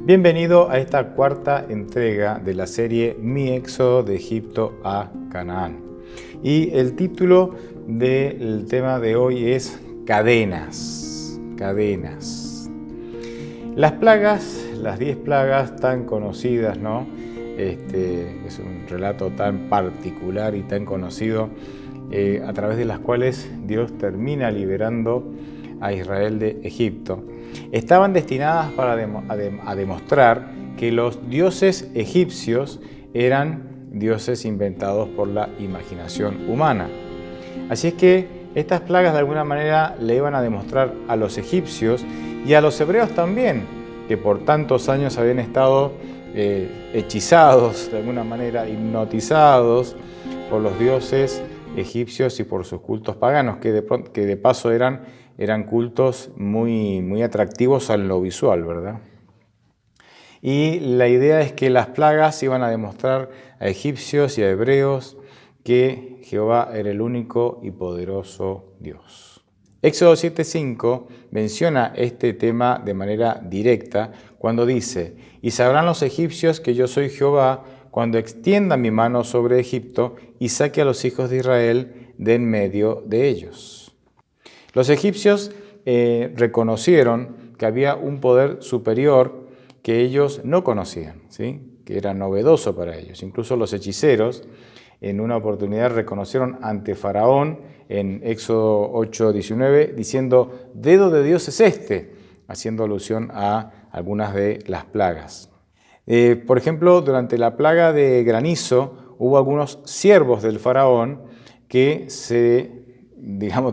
Bienvenido a esta cuarta entrega de la serie Mi éxodo de Egipto a Canaán. Y el título del tema de hoy es Cadenas. Cadenas. Las plagas, las 10 plagas tan conocidas, ¿no? Es un relato tan particular y tan conocido a través de las cuales Dios termina liberando a Israel de Egipto. Estaban destinadas a demostrar que los dioses egipcios eran dioses inventados por la imaginación humana. Así es que estas plagas de alguna manera le iban a demostrar a los egipcios y a los hebreos también, que por tantos años habían estado hechizados, de alguna manera hipnotizados por los dioses egipcios y por sus cultos paganos, que de paso eran cultos muy atractivos a lo visual, ¿verdad? Y la idea es que las plagas iban a demostrar a egipcios y a hebreos que Jehová era el único y poderoso Dios. Éxodo 7:5 menciona este tema de manera directa cuando dice: «Y sabrán los egipcios que yo soy Jehová cuando extienda mi mano sobre Egipto y saque a los hijos de Israel de en medio de ellos». Los egipcios reconocieron que había un poder superior que ellos no conocían, ¿sí? Que era novedoso para ellos. Incluso los hechiceros en una oportunidad reconocieron ante Faraón en Éxodo 8:19 diciendo: «Dedo de Dios es este», haciendo alusión a algunas de las plagas. Por ejemplo, durante la plaga de granizo hubo algunos siervos del Faraón que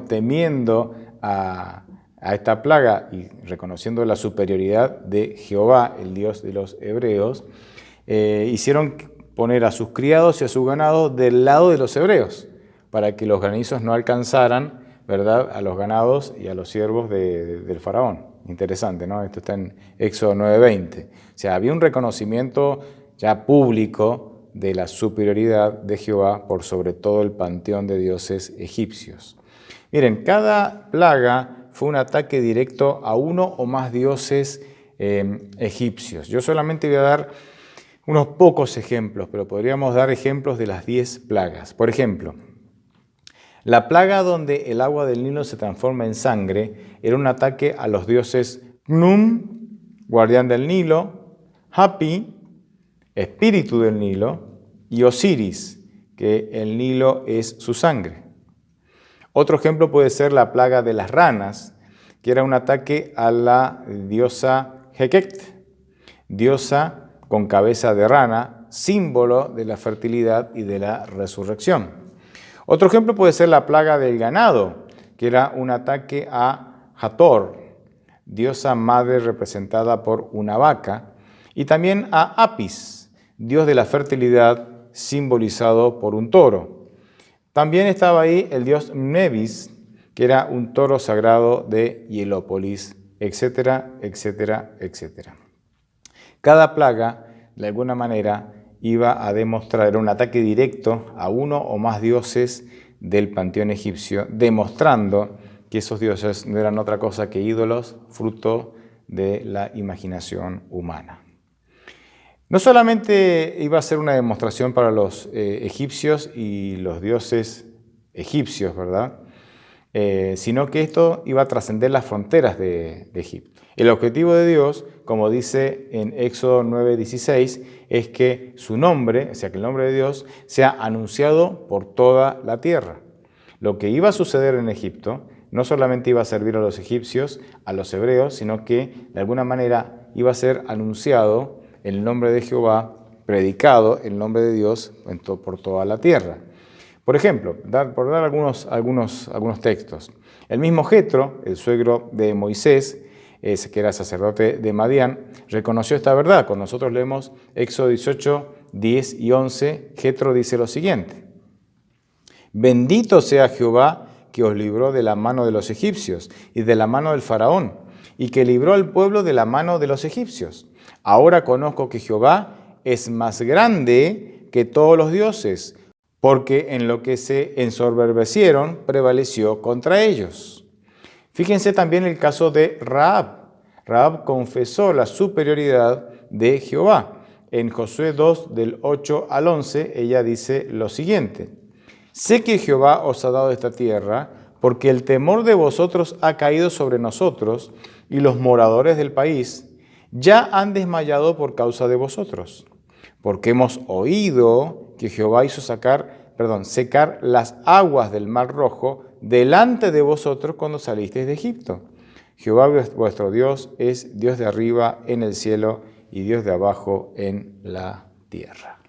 temiendo a esta plaga y reconociendo la superioridad de Jehová, el Dios de los hebreos, hicieron poner a sus criados y a su ganado del lado de los hebreos, para que los granizos no alcanzaran, ¿verdad?, a los ganados y a los siervos del faraón. Interesante, ¿no? Esto está en Éxodo 9:20. O sea, había un reconocimiento ya público de la superioridad de Jehová por sobre todo el panteón de dioses egipcios. Miren, cada plaga fue un ataque directo a uno o más dioses egipcios. Yo solamente voy a dar unos pocos ejemplos, pero podríamos dar ejemplos de las 10 plagas. Por ejemplo, la plaga donde el agua del Nilo se transforma en sangre era un ataque a los dioses Khnum, guardián del Nilo, Hapi, espíritu del Nilo, y Osiris, que el Nilo es su sangre. Otro ejemplo puede ser la plaga de las ranas, que era un ataque a la diosa Heket, diosa con cabeza de rana, símbolo de la fertilidad y de la resurrección. Otro ejemplo puede ser la plaga del ganado, que era un ataque a Hathor, diosa madre representada por una vaca, y también a Apis, dios de la fertilidad simbolizado por un toro. También estaba ahí el dios Mnevis, que era un toro sagrado de Hielópolis, etcétera, etcétera, etcétera. Cada plaga, de alguna manera, iba a demostrar, era un ataque directo a uno o más dioses del panteón egipcio, demostrando que esos dioses no eran otra cosa que ídolos, fruto de la imaginación humana. No solamente iba a ser una demostración para los egipcios y los dioses egipcios, ¿verdad? Sino que esto iba a trascender las fronteras de Egipto. El objetivo de Dios, como dice en Éxodo 9:16, es que su nombre, o sea, que el nombre de Dios, sea anunciado por toda la tierra. Lo que iba a suceder en Egipto no solamente iba a servir a los egipcios, a los hebreos, sino que de alguna manera iba a ser anunciado el nombre de Jehová, predicado el nombre de Dios por toda la tierra. Por ejemplo, por dar algunos textos. El mismo Jetro, el suegro de Moisés, que era sacerdote de Madián, reconoció esta verdad. Cuando nosotros leemos Éxodo 18, 10 y 11, Jetro dice lo siguiente: «Bendito sea Jehová que os libró de la mano de los egipcios y de la mano del faraón, y que libró al pueblo de la mano de los egipcios. Ahora conozco que Jehová es más grande que todos los dioses, porque en lo que se ensoberbecieron prevaleció contra ellos». Fíjense también el caso de Rahab. Rahab confesó la superioridad de Jehová. En Josué 2, del 8 al 11, ella dice lo siguiente: sé que Jehová os ha dado esta tierra, porque el temor de vosotros ha caído sobre nosotros, y los moradores del país ya han desmayado por causa de vosotros, porque hemos oído que Jehová hizo secar las aguas del Mar Rojo delante de vosotros cuando salisteis de Egipto. Jehová vuestro Dios es Dios de arriba en el cielo y Dios de abajo en la tierra.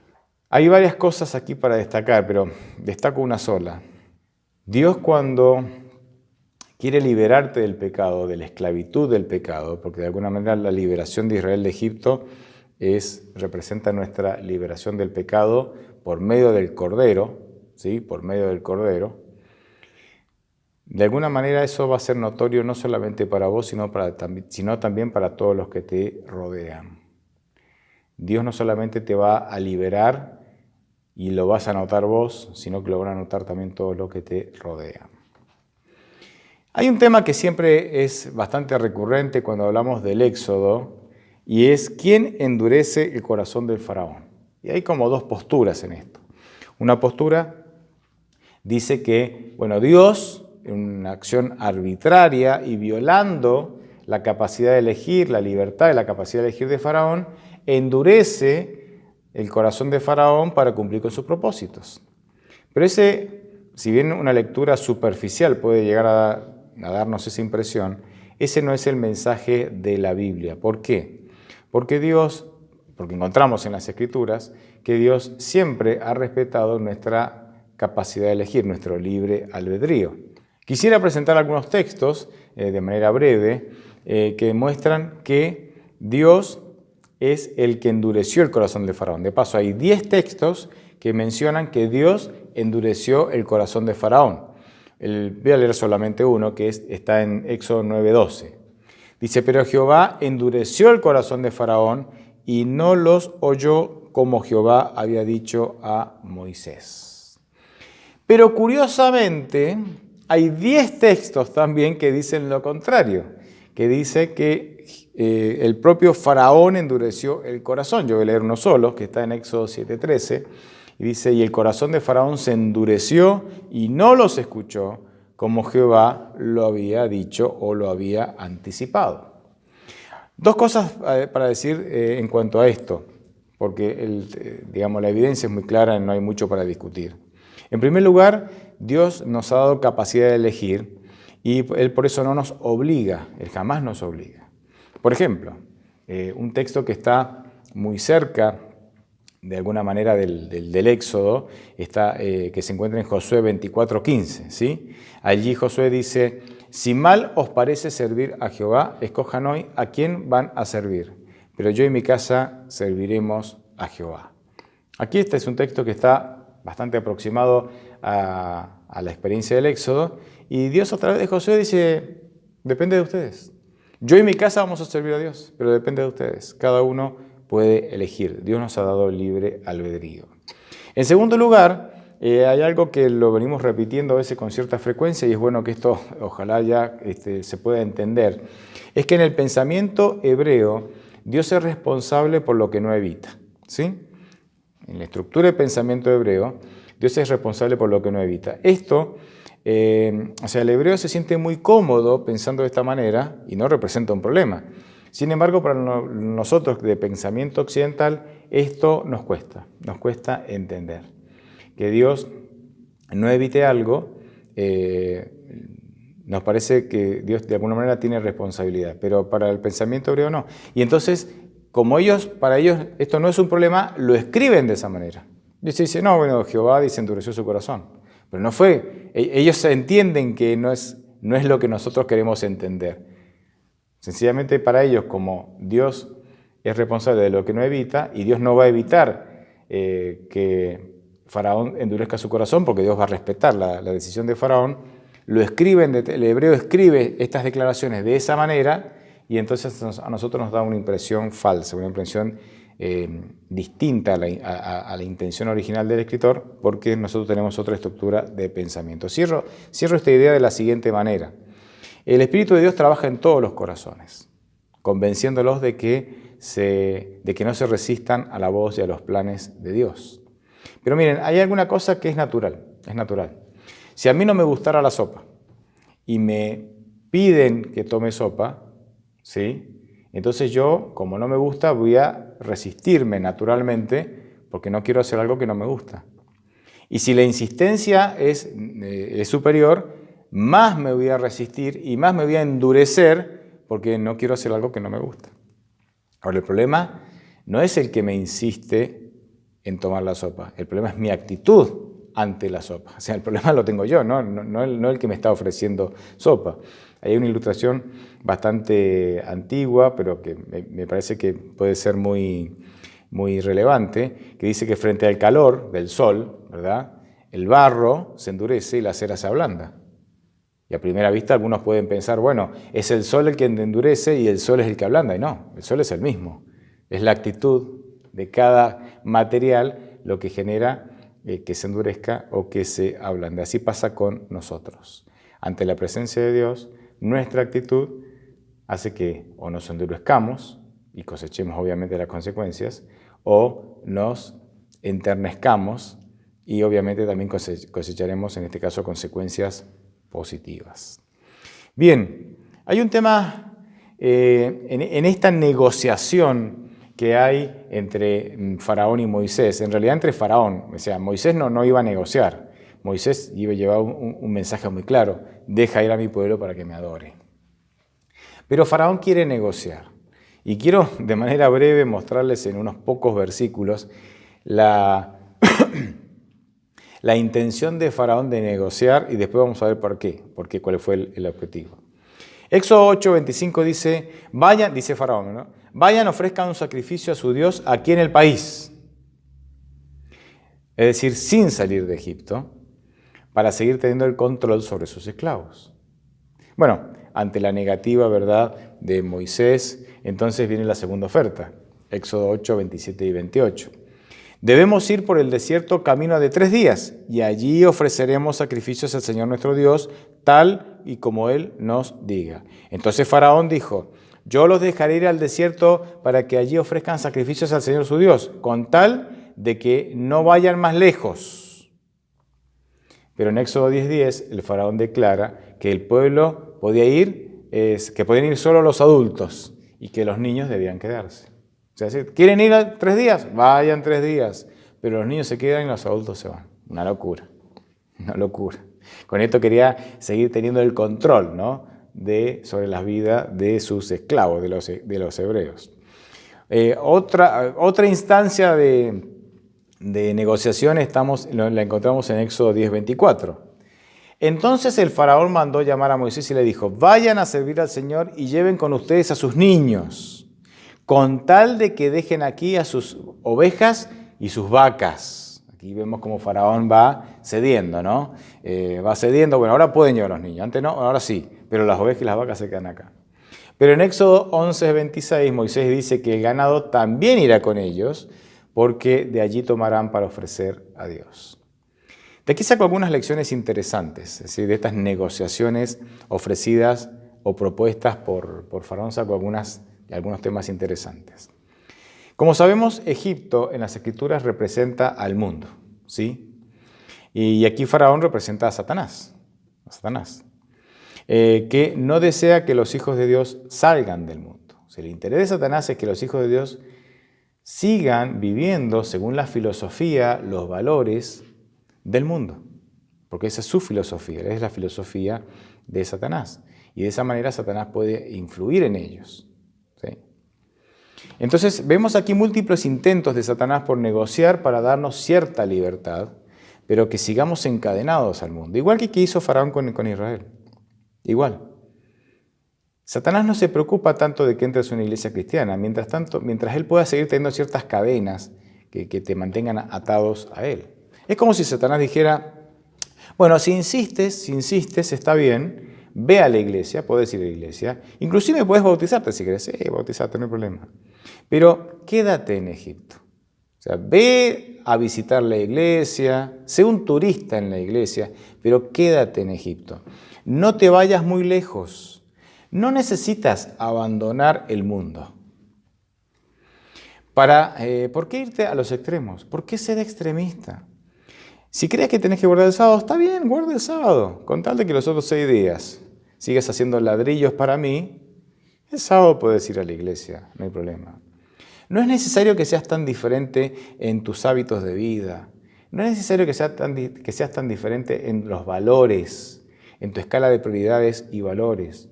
Hay varias cosas aquí para destacar, pero destaco una sola. Dios, cuando quiere liberarte del pecado, de la esclavitud del pecado, porque de alguna manera la liberación de Israel de Egipto representa nuestra liberación del pecado por medio del Cordero, ¿sí? Por medio del Cordero. De alguna manera eso va a ser notorio no solamente para vos, sino también para todos los que te rodean. Dios no solamente te va a liberar y lo vas a notar vos, sino que lo van a notar también todos los que te rodean. Hay un tema que siempre es bastante recurrente cuando hablamos del Éxodo, y es quién endurece el corazón del faraón. Y hay como dos posturas en esto. Una postura dice que, Dios, en una acción arbitraria y violando la capacidad de elegir, la libertad y la capacidad de elegir de Faraón, endurece el corazón de Faraón para cumplir con sus propósitos. Pero si bien una lectura superficial puede llegar a darnos esa impresión, ese no es el mensaje de la Biblia. ¿Por qué? Porque encontramos en las Escrituras que Dios siempre ha respetado nuestra capacidad de elegir, nuestro libre albedrío. Quisiera presentar algunos textos de manera breve que muestran que Dios es el que endureció el corazón de Faraón. De paso, hay 10 textos que mencionan que Dios endureció el corazón de Faraón. Voy a leer solamente uno, que está en Éxodo 9:12. Dice: pero Jehová endureció el corazón de Faraón y no los oyó como Jehová había dicho a Moisés. Pero curiosamente, hay 10 textos también que dicen lo contrario, que dice que el propio Faraón endureció el corazón. Yo voy a leer uno solo, que está en Éxodo 7:13, y dice: y el corazón de Faraón se endureció y no los escuchó, como Jehová lo había dicho o lo había anticipado. Dos cosas para decir en cuanto a esto, porque la evidencia es muy clara y no hay mucho para discutir. En primer lugar, Dios nos ha dado capacidad de elegir y Él por eso no nos obliga, Él jamás nos obliga. Por ejemplo, un texto que está muy cerca de alguna manera del Éxodo, que se encuentra en Josué 24:15, ¿sí? Allí Josué dice: si mal os parece servir a Jehová, escojan hoy a quién van a servir, pero yo y mi casa serviremos a Jehová. Aquí este es un texto que está bastante aproximado a la experiencia del Éxodo, y Dios a través de Josué dice: depende de ustedes. Yo y mi casa vamos a servir a Dios, pero depende de ustedes. Cada uno puede elegir. Dios nos ha dado libre albedrío. En segundo lugar, hay algo que lo venimos repitiendo a veces con cierta frecuencia, y es bueno que esto ojalá ya se pueda entender. Es que en el pensamiento hebreo, Dios es responsable por lo que no evita, ¿sí? En la estructura de pensamiento hebreo, Dios es responsable por lo que no evita. Esto, el hebreo se siente muy cómodo pensando de esta manera y no representa un problema. Sin embargo, para nosotros de pensamiento occidental, esto nos cuesta entender. Que Dios no evite algo, nos parece que Dios de alguna manera tiene responsabilidad, pero para el pensamiento hebreo no. Y entonces, para ellos esto no es un problema, lo escriben de esa manera. Dios dice: Jehová endureció su corazón. Pero no fue, ellos entienden que no es lo que nosotros queremos entender. Sencillamente para ellos, como Dios es responsable de lo que no evita, y Dios no va a evitar que Faraón endurezca su corazón, porque Dios va a respetar la decisión de Faraón, el hebreo escribe estas declaraciones de esa manera, y entonces a nosotros nos da una impresión falsa, una impresión distinta a la intención original del escritor, porque nosotros tenemos otra estructura de pensamiento. Cierro esta idea de la siguiente manera. El Espíritu de Dios trabaja en todos los corazones, convenciéndolos de que de que no se resistan a la voz y a los planes de Dios. Pero miren, hay alguna cosa que es natural, es natural. Si a mí no me gustara la sopa y me piden que tome sopa, ¿sí? Entonces yo, como no me gusta, voy a resistirme naturalmente porque no quiero hacer algo que no me gusta. Y si la insistencia es superior, más me voy a resistir y más me voy a endurecer porque no quiero hacer algo que no me gusta. Ahora, el problema no es el que me insiste en tomar la sopa, el problema es mi actitud ante la sopa. O sea, el problema lo tengo yo, no el que me está ofreciendo sopa. Hay una ilustración bastante antigua, pero que me parece que puede ser muy relevante, que dice que frente al calor del sol, ¿verdad?, el barro se endurece y la cera se ablanda. Y a primera vista algunos pueden pensar, bueno, es el sol el que endurece y el sol es el que ablanda. Y no, el sol es el mismo. Es la actitud de cada material lo que genera que se endurezca o que se ablande. Así pasa con nosotros. Ante la presencia de Dios, nuestra actitud hace que o nos endurezcamos y cosechemos obviamente las consecuencias, o nos enternezcamos y obviamente también cosecharemos en este caso consecuencias positivas. Bien, hay un tema en esta negociación que hay entre Faraón y Moisés, en realidad entre Faraón, o sea, Moisés no iba a negociar, Moisés iba a llevar un mensaje muy claro, deja ir a mi pueblo para que me adore. Pero Faraón quiere negociar, y quiero de manera breve mostrarles en unos pocos versículos la intención de Faraón de negociar, y después vamos a ver por qué cuál fue el objetivo. Éxodo 8:25 dice, vayan, dice Faraón, ¿no?, vayan, ofrezcan un sacrificio a su Dios aquí en el país. Es decir, sin salir de Egipto, para seguir teniendo el control sobre sus esclavos. Bueno, ante la negativa, ¿verdad?, de Moisés, entonces viene la segunda oferta, Éxodo 8, 27 y 28. Debemos ir por el desierto camino de 3 días, y allí ofreceremos sacrificios al Señor nuestro Dios, tal y como Él nos diga. Entonces Faraón dijo, yo los dejaré ir al desierto para que allí ofrezcan sacrificios al Señor su Dios, con tal de que no vayan más lejos. Pero en Éxodo 10:10 el Faraón declara que el pueblo podía ir, que podían ir solo los adultos y que los niños debían quedarse. O sea, si quieren ir a 3 días, vayan 3 días, pero los niños se quedan y los adultos se van. Una locura, una locura. Con esto quería seguir teniendo el control, ¿no?, sobre la vida de sus esclavos, de los hebreos. Otra instancia de negociación la encontramos en Éxodo 10:24. Entonces el faraón mandó llamar a Moisés y le dijo, vayan a servir al Señor y lleven con ustedes a sus niños, con tal de que dejen aquí a sus ovejas y sus vacas. Aquí vemos cómo Faraón va cediendo, ¿no? Va cediendo, bueno, ahora pueden llevar a los niños, antes no, ahora sí, pero las ovejas y las vacas se quedan acá. Pero en Éxodo 11:26 Moisés dice que el ganado también irá con ellos, porque de allí tomarán para ofrecer a Dios. De aquí saco algunas lecciones interesantes, es decir, de estas negociaciones ofrecidas o propuestas por Faraón saco algunos temas interesantes. Como sabemos, Egipto en las Escrituras representa al mundo, ¿sí? Y aquí Faraón representa a Satanás, que no desea que los hijos de Dios salgan del mundo. O sea, el interés de Satanás es que los hijos de Dios sigan viviendo según la filosofía, los valores del mundo, porque esa es su filosofía, es la filosofía de Satanás, y de esa manera Satanás puede influir en ellos, ¿sí? Entonces vemos aquí múltiples intentos de Satanás por negociar para darnos cierta libertad, pero que sigamos encadenados al mundo, igual que hizo Faraón con Israel, igual. Satanás no se preocupa tanto de que entres a una iglesia cristiana, mientras él pueda seguir teniendo ciertas cadenas que te mantengan atados a él. Es como si Satanás dijera, bueno, si insistes, está bien, ve a la iglesia, puedes ir a la iglesia, inclusive puedes bautizarte si quieres, bautizarte, no hay problema, pero quédate en Egipto. O sea, ve a visitar la iglesia, sé un turista en la iglesia, pero quédate en Egipto. No te vayas muy lejos. No necesitas abandonar el mundo. ¿Por qué irte a los extremos? ¿Por qué ser extremista? Si crees que tenés que guardar el sábado, está bien, guarda el sábado, con tal de que los otros 6 días sigas haciendo ladrillos para mí, el sábado puedes ir a la iglesia, no hay problema. No es necesario que seas tan diferente en tus hábitos de vida. No es necesario que seas tan diferente en los valores, en tu escala de prioridades y valores.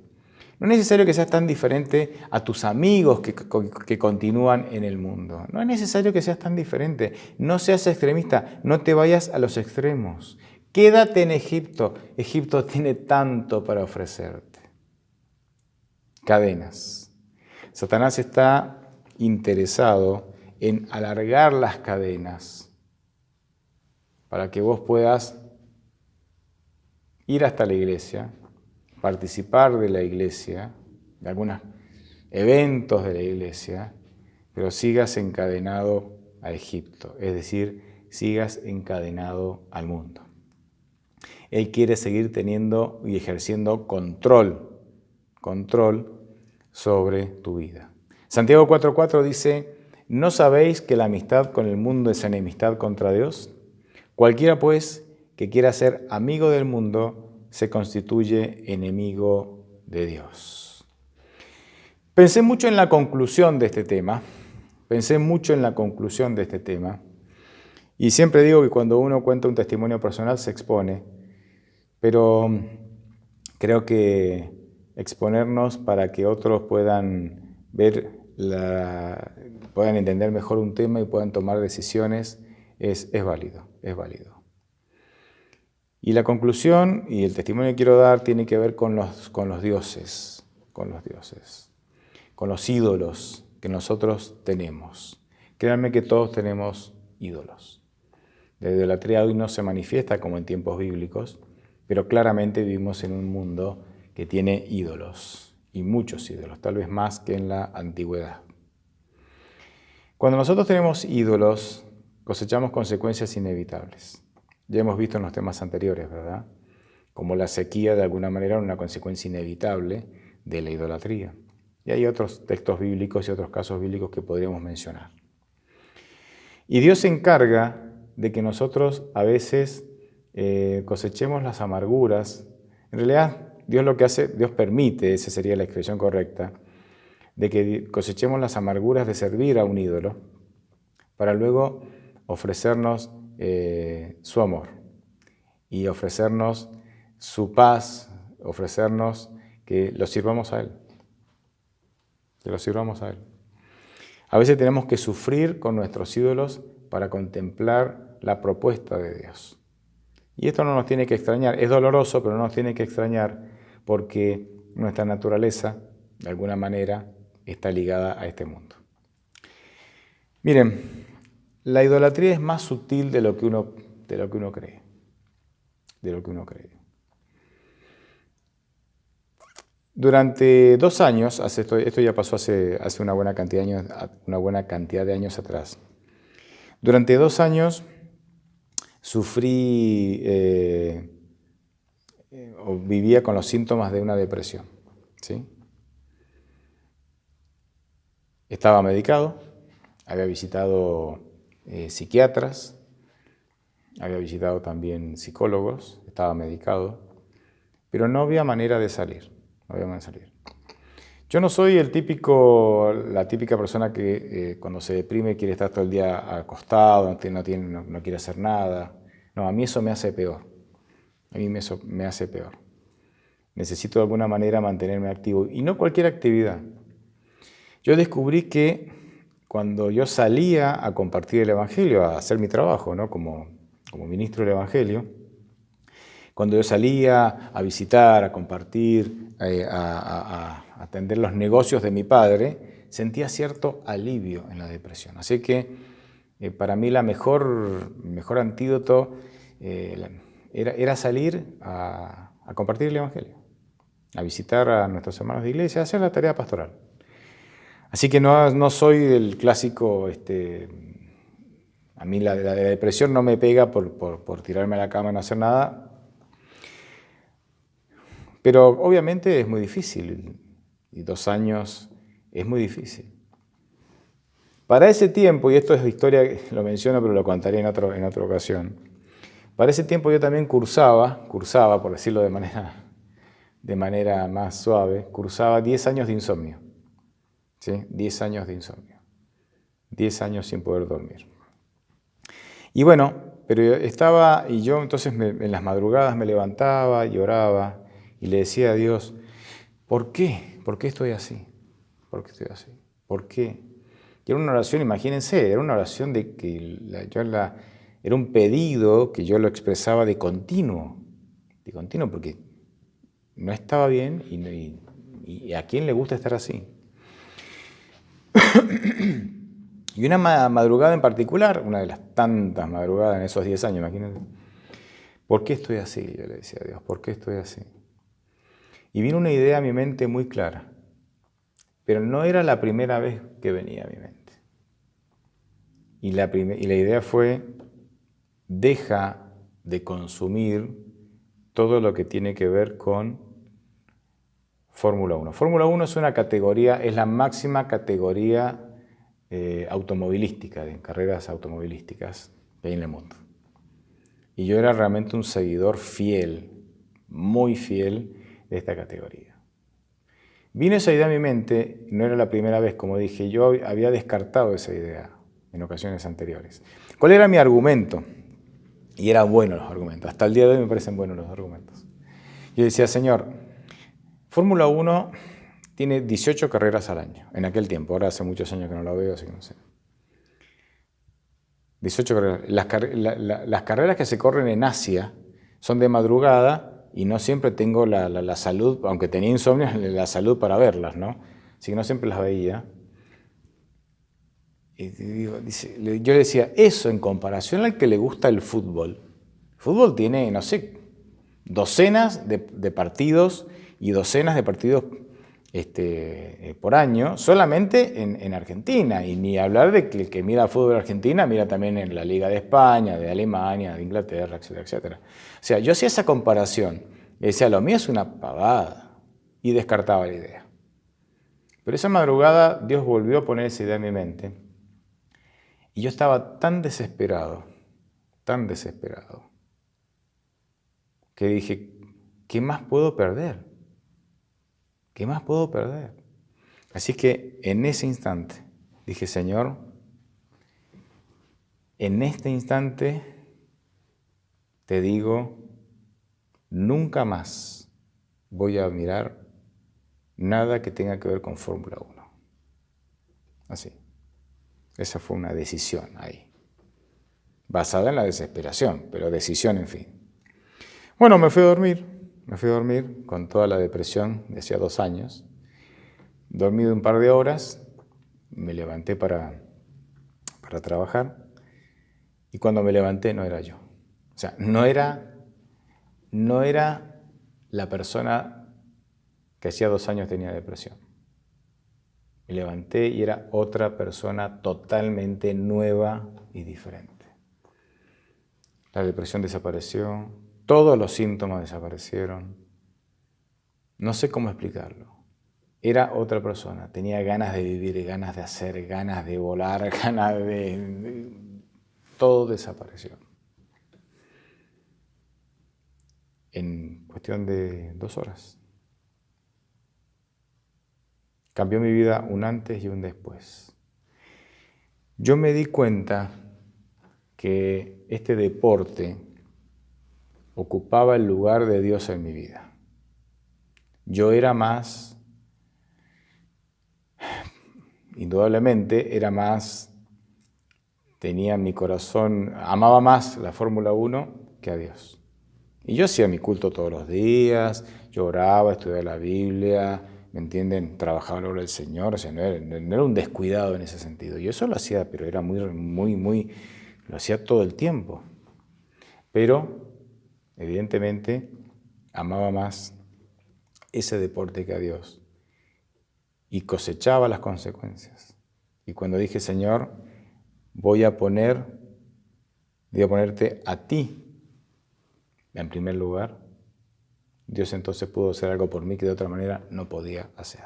No es necesario que seas tan diferente a tus amigos que continúan en el mundo. No es necesario que seas tan diferente. No seas extremista, no te vayas a los extremos. Quédate en Egipto. Egipto tiene tanto para ofrecerte. Cadenas. Satanás está interesado en alargar las cadenas para que vos puedas ir hasta la iglesia, participar de la iglesia, de algunos eventos de la iglesia, pero sigas encadenado a Egipto, es decir, sigas encadenado al mundo. Él quiere seguir teniendo y ejerciendo control sobre tu vida. Santiago 4:4 dice, ¿no sabéis que la amistad con el mundo es enemistad contra Dios? Cualquiera, pues, que quiera ser amigo del mundo, se constituye enemigo de Dios. Pensé mucho en la conclusión de este tema, y siempre digo que cuando uno cuenta un testimonio personal se expone, pero creo que exponernos para que otros puedan puedan entender mejor un tema y puedan tomar decisiones es válido. Y la conclusión y el testimonio que quiero dar tiene que ver con los dioses, con los ídolos que nosotros tenemos. Créanme que todos tenemos ídolos. La idolatría hoy no se manifiesta como en tiempos bíblicos, pero claramente vivimos en un mundo que tiene ídolos, y muchos ídolos, tal vez más que en la antigüedad. Cuando nosotros tenemos ídolos, cosechamos consecuencias inevitables. Ya hemos visto en los temas anteriores, ¿verdad? Como la sequía de alguna manera era una consecuencia inevitable de la idolatría. Y hay otros textos bíblicos y otros casos bíblicos que podríamos mencionar. Y Dios se encarga de que nosotros a veces cosechemos las amarguras. En realidad, Dios lo que hace, Dios permite, esa sería la expresión correcta, de que cosechemos las amarguras de servir a un ídolo para luego ofrecernos su amor y ofrecernos su paz, ofrecernos que lo sirvamos a Él. A veces tenemos que sufrir con nuestros ídolos para contemplar la propuesta de Dios. Y esto no nos tiene que extrañar, es doloroso, pero no nos tiene que extrañar porque nuestra naturaleza, de alguna manera, está ligada a este mundo. Miren, la idolatría es más sutil de lo que uno cree. Durante 2 años, esto ya pasó hace una buena cantidad de años atrás. Durante 2 años sufrí o vivía con los síntomas de una depresión, ¿sí? Estaba medicado, había visitado psiquiatras, había visitado también psicólogos, estaba medicado, pero no había manera de salir. Yo no soy la típica persona que cuando se deprime quiere estar todo el día acostado, no quiere hacer nada. No, a mí eso me hace peor. Necesito de alguna manera mantenerme activo, y no cualquier actividad. Yo descubrí que cuando yo salía a compartir el Evangelio, a hacer mi trabajo, ¿no? como ministro del Evangelio, cuando yo salía a visitar, a compartir, a atender los negocios de mi padre, sentía cierto alivio en la depresión. Así que para mí el mejor antídoto era salir a compartir el Evangelio, a visitar a nuestros hermanos de iglesia, a hacer la tarea pastoral. Así que no soy el clásico, a mí la depresión no me pega por tirarme a la cama y no hacer nada, pero obviamente es muy difícil, y 2 años es muy difícil. Para ese tiempo, y esto es historia, lo menciono, pero lo contaré en otra ocasión. Para ese tiempo yo también cursaba, por decirlo de manera más suave, cursaba 10 años de insomnio. ¿Sí? 10 años de insomnio. 10 años sin poder dormir. Y bueno, pero yo entonces en las madrugadas me levantaba y oraba y le decía a Dios, ¿por qué? ¿Por qué estoy así? ¿Por qué estoy así? ¿Por qué? Y era una oración, imagínense, era una oración de que era un pedido que yo lo expresaba de continuo, porque no estaba bien y a quién le gusta estar así. Y una madrugada en particular, una de las tantas madrugadas en esos 10 años, imagínense, ¿por qué estoy así? Yo le decía a Dios, ¿por qué estoy así? Y vino una idea a mi mente muy clara, pero no era la primera vez que venía a mi mente. Y la idea fue, deja de consumir todo lo que tiene que ver con Fórmula 1. Fórmula 1 es una categoría, es la máxima categoría automovilística, de carreras automovilísticas que hay en el mundo. Y yo era realmente un seguidor fiel, muy fiel de esta categoría. Vino esa idea a mi mente, no era la primera vez, como dije, yo había descartado esa idea en ocasiones anteriores. ¿Cuál era mi argumento? Y eran buenos los argumentos, hasta el día de hoy me parecen buenos los argumentos. Yo decía, Señor, Fórmula 1 tiene 18 carreras al año, en aquel tiempo, ahora hace muchos años que no la veo, así que no sé. 18 carreras. Las carreras que se corren en Asia son de madrugada y no siempre tengo la salud, aunque tenía insomnio, la salud para verlas, ¿no? Así que no siempre las veía. Y yo decía, eso en comparación al que le gusta el fútbol. El fútbol tiene, no sé, docenas de partidos y docenas de partidos por año, solamente en Argentina. Y ni hablar de que el que mira fútbol Argentina mira también en la Liga de España, de Alemania, de Inglaterra, etcétera, etcétera. O sea, yo hacía esa comparación y decía, lo mío es una pavada. Y descartaba la idea. Pero esa madrugada Dios volvió a poner esa idea en mi mente. Y yo estaba tan desesperado, que dije, ¿qué más puedo perder? ¿Qué más puedo perder? Así que en ese instante dije, Señor, en este instante te digo, nunca más voy a mirar nada que tenga que ver con Fórmula 1. Así. Esa fue una decisión ahí, basada en la desesperación, pero decisión en fin. Bueno, me fui a dormir con toda la depresión de hacía 2 años. Dormí un par de horas, me levanté para trabajar y cuando me levanté no era yo. O sea, no era la persona que hacía 2 años tenía depresión. Me levanté y era otra persona totalmente nueva y diferente. La depresión desapareció, todos los síntomas desaparecieron. No sé cómo explicarlo. Era otra persona, tenía ganas de vivir, ganas de hacer, ganas de volar, ganas de... Todo desapareció. En cuestión de 2 horas. Cambió mi vida un antes y un después. Yo me di cuenta que este deporte ocupaba el lugar de Dios en mi vida. Yo era más, indudablemente, tenía mi corazón, amaba más la Fórmula 1 que a Dios. Y yo hacía mi culto todos los días, yo oraba, estudiaba la Biblia, ¿me entienden? Trabajaba en la obra del Señor, o sea, no era un descuidado en ese sentido. Y eso lo hacía, pero era lo hacía todo el tiempo. Pero, evidentemente, amaba más ese deporte que a Dios. Y cosechaba las consecuencias. Y cuando dije, Señor, voy a ponerte a ti en primer lugar, Dios entonces pudo hacer algo por mí que de otra manera no podía hacer.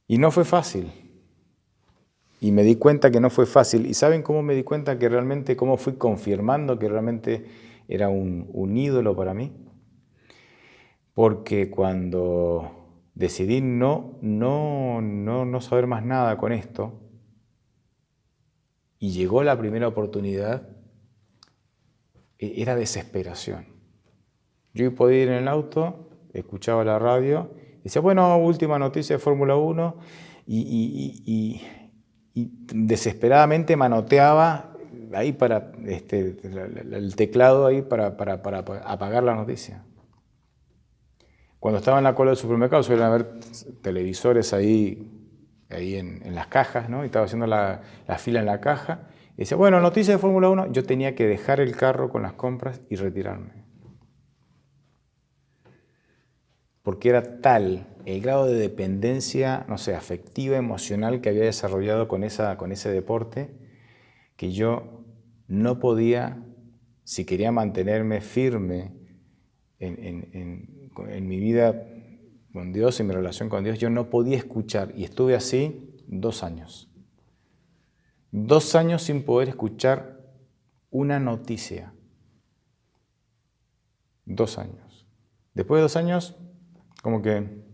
Y no fue fácil, Y me di cuenta que no fue fácil. ¿Y saben cómo me di cuenta que realmente, cómo fui confirmando que realmente era un ídolo para mí? Porque cuando decidí no saber más nada con esto, y llegó la primera oportunidad, era desesperación. Yo podía ir en el auto, escuchaba la radio, decía, bueno, última noticia de Fórmula 1, y desesperadamente manoteaba ahí para el teclado ahí para apagar la noticia. Cuando estaba en la cola del supermercado suelen haber televisores ahí en las cajas, ¿no? Y estaba haciendo la fila en la caja. Y decía, bueno, noticia de Fórmula 1. Yo tenía que dejar el carro con las compras y retirarme. Porque era tal el grado de dependencia, no sé, afectiva, emocional que había desarrollado con ese deporte, que yo no podía, si quería mantenerme firme en mi vida con Dios, en mi relación con Dios, yo no podía escuchar. Y estuve así 2 años. 2 años sin poder escuchar una noticia. 2 años. Después de 2 años, como que...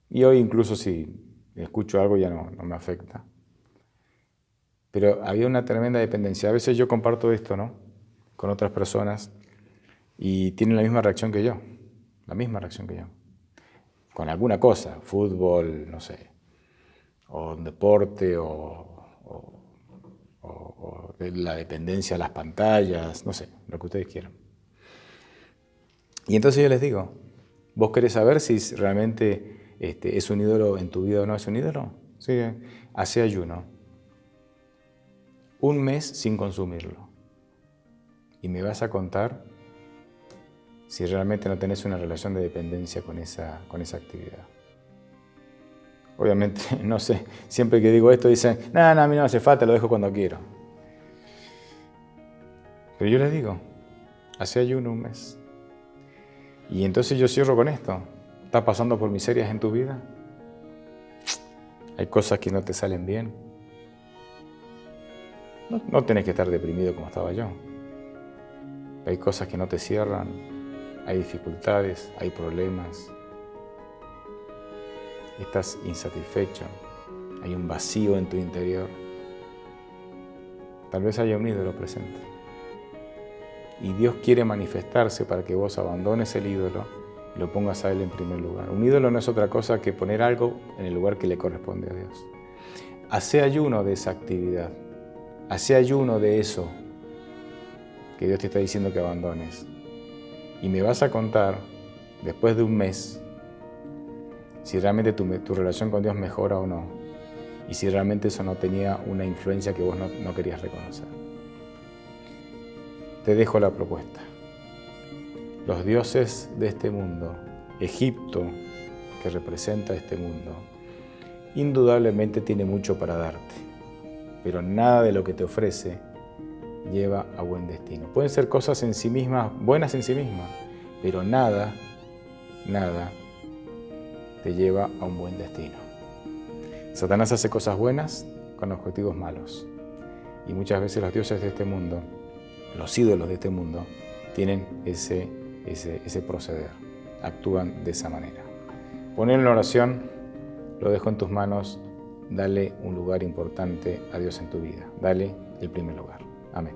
Y hoy incluso si escucho algo ya no me afecta. Pero había una tremenda dependencia. A veces yo comparto esto, ¿no?, con otras personas y tienen la misma reacción que yo. La misma reacción que yo. Con alguna cosa, fútbol, no sé, o un deporte, o la dependencia a las pantallas, no sé, lo que ustedes quieran. Y entonces yo les digo, ¿vos querés saber si realmente es un ídolo en tu vida o no es un ídolo? Sí, hace ayuno. 1 mes sin consumirlo. Y me vas a contar si realmente no tenés una relación de dependencia con esa actividad. Obviamente, no sé, siempre que digo esto dicen, no, a mí no hace falta, lo dejo cuando quiero. Pero yo les digo, hace ayuno 1 mes. Y entonces yo cierro con esto. ¿Estás pasando por miserias en tu vida? ¿Hay cosas que no te salen bien? No tenés que estar deprimido como estaba yo. Hay cosas que no te cierran, hay dificultades, hay problemas. Estás insatisfecho, hay un vacío en tu interior. Tal vez haya un ídolo presente. Y Dios quiere manifestarse para que vos abandones el ídolo y lo pongas a Él en primer lugar. Un ídolo no es otra cosa que poner algo en el lugar que le corresponde a Dios. Hacé ayuno de esa actividad. Hacé ayuno de eso que Dios te está diciendo que abandones. Y me vas a contar, después de 1 mes, si realmente tu relación con Dios mejora o no. Y si realmente eso no tenía una influencia que vos no querías reconocer. Te dejo la propuesta. Los dioses de este mundo, Egipto, que representa este mundo, indudablemente tiene mucho para darte, pero nada de lo que te ofrece lleva a buen destino. Pueden ser cosas en sí mismas, buenas en sí mismas, pero nada te lleva a un buen destino. Satanás hace cosas buenas con objetivos malos. Y muchas veces los dioses de este mundo, los ídolos de este mundo, tienen ese proceder. Actúan de esa manera. Ponelo en la oración, lo dejo en tus manos. Dale un lugar importante a Dios en tu vida. Dale el primer lugar. Amén.